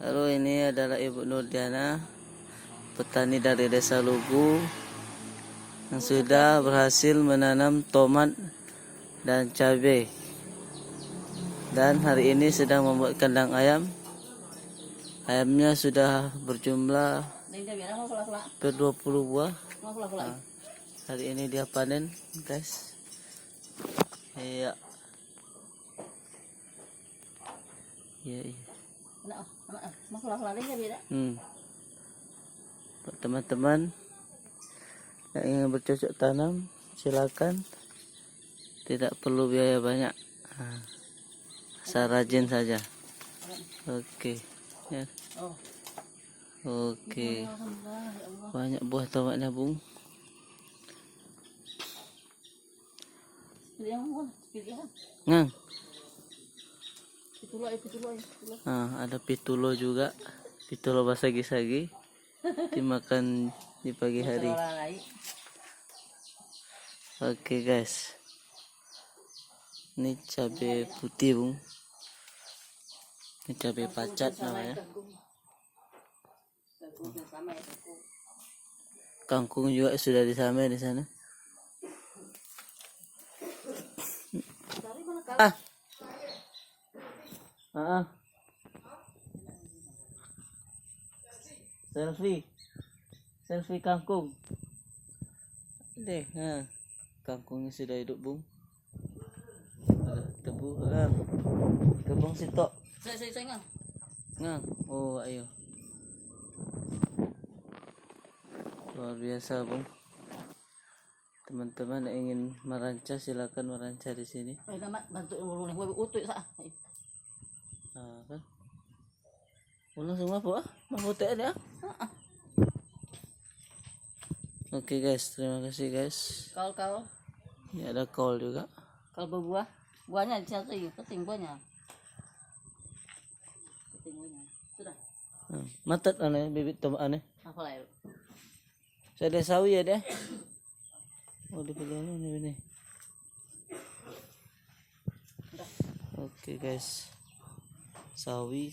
Lalu ini adalah Ibu Nurdiana, petani dari Desa Lugu yang sudah berhasil menanam tomat dan cabai. Dan hari ini sedang membuat kandang ayam. Ayamnya sudah berjumlah 20 buah. Nah, hari ini dia panen, guys. Iya. Iya. Buat teman-teman yang ingin bercocok tanam, silakan. Tidak perlu biaya banyak. Asal rajin saja. Oke. Ya. Oke. Banyak buah tomatnya, Bung. Ngang. Nah, ada pitulo juga. Pitulo basagi-sagi. Dimakan di pagi hari. Oke, guys. Ini cabai putih, Bung. Ini cabai pacat namanya. Kangkung juga sudah disamai di sana. Selfie kangkung. Deh, kangkungnya sudah hidup, Bung. Ada tebu, kebun sitok. Saya ngang. Oh, ayo. Luar biasa, Bung. Teman-teman yang ingin merancah, silakan merancah di sini. Kan? Ulang semua apa? Mau ya? Oke, guys, terima kasih, guys. Kal. Ini ada kol juga. Kal berbuah. Buahnya satu, keting buahnya. Sudah. Matat aneh bibit tomat aneh. Apa lah? Saya ada sawi ya deh. Oh, dipilih ini. Oke, guys. Sawi